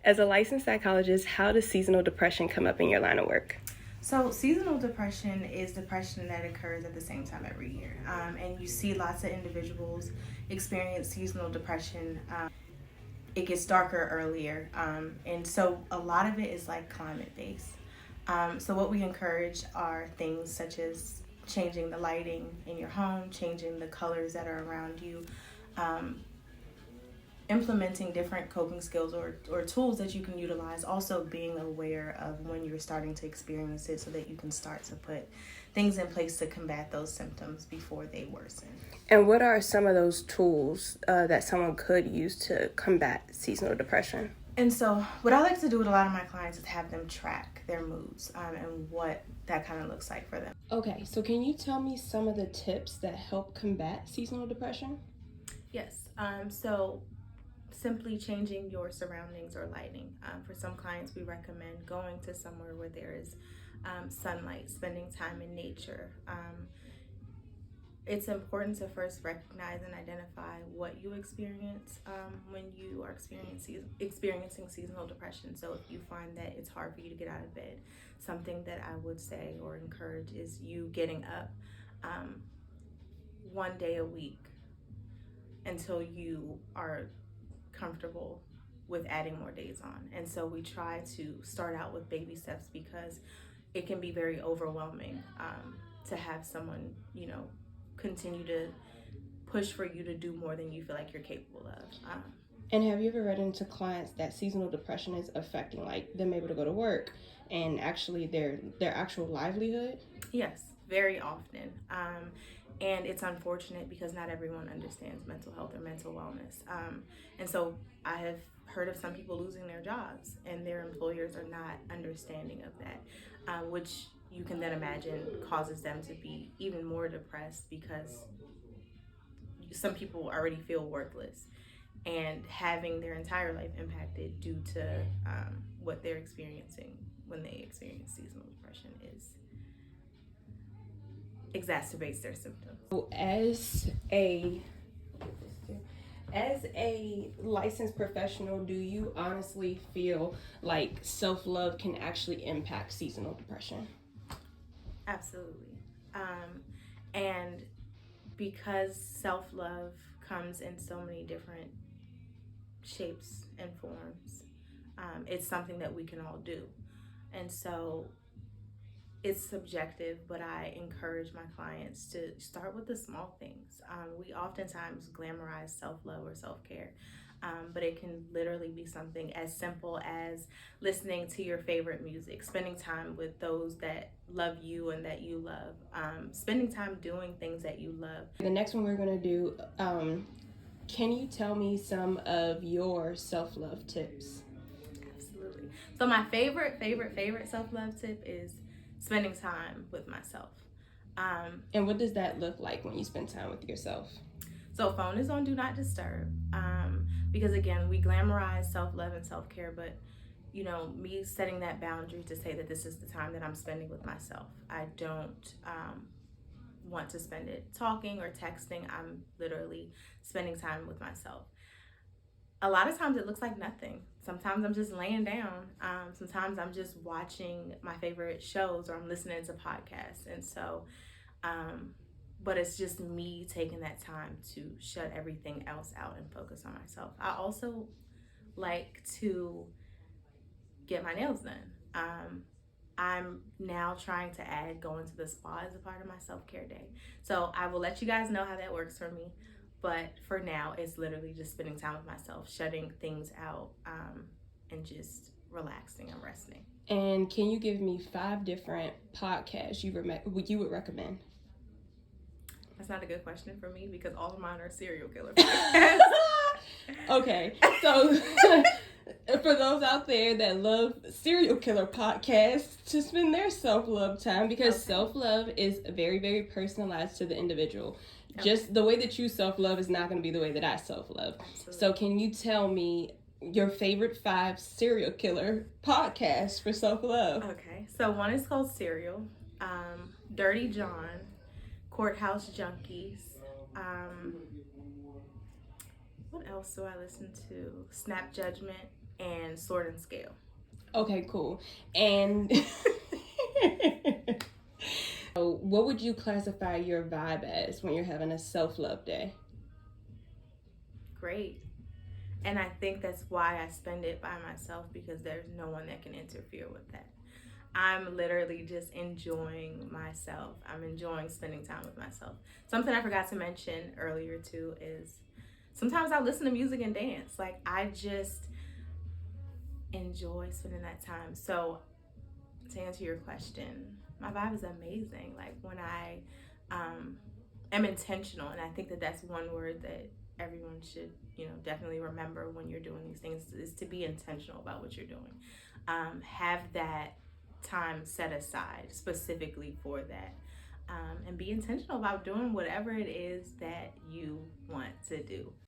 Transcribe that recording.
As a licensed psychologist, how does seasonal depression come up in your line of work? So seasonal depression is depression that occurs at the same time every year. And you see lots of individuals experience seasonal depression. It gets darker earlier. And so a lot of it is like climate based. So what we encourage are things such as changing the lighting in your home, changing the colors that are around you, implementing different coping skills or tools that you can utilize, also being aware of when you're starting to experience it so that you can start to put things in place to combat those symptoms before they worsen. And what are some of those tools that someone could use to combat seasonal depression? And so what I like to do with a lot of my clients is have them track their moods and what that kind of looks like for them. Okay, so can you tell me some of the tips that help combat seasonal depression? Yes. So simply changing your surroundings or lighting. For some clients, we recommend going to somewhere where there is sunlight, spending time in nature. It's important to first recognize and identify what you experience when you are experiencing seasonal depression. So if you find that it's hard for you to get out of bed, something that I would say or encourage is you getting up one day a week until you are comfortable with adding more days on. And so we try to start out with baby steps because it can be very overwhelming to have someone, continue to push for you to do more than you feel like you're capable of. And have you ever run into clients that seasonal depression is affecting, like them able to go to work and actually their actual livelihood? Yes, very often. And it's unfortunate because not everyone understands mental health or mental wellness. And so I have heard of some people losing their jobs and their employers are not understanding of that, which you can then imagine causes them to be even more depressed because some people already feel worthless and having their entire life impacted due to what they're experiencing when they experience seasonal depression exacerbates their symptoms. So as a licensed professional, do you honestly feel like self-love can actually impact seasonal depression? Absolutely. And because self-love comes in so many different shapes and forms, it's something that we can all do. And so it's subjective, but I encourage my clients to start with the small things. We oftentimes glamorize self-love or self-care, but it can literally be something as simple as listening to your favorite music, spending time with those that love you and that you love, spending time doing things that you love. The next one we're going to do, can you tell me some of your self-love tips? Absolutely. So my favorite self-love tip is spending time with myself. And what does that look like when you spend time with yourself? So phone is on do not disturb, because again, we glamorize self-love and self-care, but me setting that boundary to say that this is the time that I'm spending with myself. I don't want to spend it talking or texting. I'm literally spending time with myself. A lot of times it looks like nothing. Sometimes I'm just laying down. Sometimes I'm just watching my favorite shows or I'm listening to podcasts. And so, but it's just me taking that time to shut everything else out and focus on myself. I also like to get my nails done. I'm now trying to add going to the spa as a part of my self-care day. So I will let you guys know how that works for me. But for now, it's literally just spending time with myself, shutting things out, and just relaxing and resting. And can you give me 5 different podcasts you would recommend? That's not a good question for me because all of mine are serial killer podcasts. Okay, so for those out there that love serial killer podcasts, to spend their self-love time, because self-love is very, very personalized to the individual. Okay. Just the way that you self-love is not going to be the way that I self-love. Absolutely. So can you tell me your favorite 5 serial killer podcasts for self-love? Okay, so one is called Serial, Dirty John, Courthouse Junkies, what else do I listen to? Snap Judgment, and Sword and Scale. Okay, cool. And so what would you classify your vibe as when you're having a self-love day? Great. And I think that's why I spend it by myself, because there's no one that can interfere with that. I'm literally just enjoying myself. I'm enjoying spending time with myself. Something I forgot to mention earlier too is sometimes I listen to music and dance. Like, I just enjoy spending that time. So to answer your question, my vibe is amazing. Like, when I am intentional, and I think that that's one word that everyone should, definitely remember when you're doing these things, is to be intentional about what you're doing. Have that time set aside specifically for that, and be intentional about doing whatever it is that you want to do.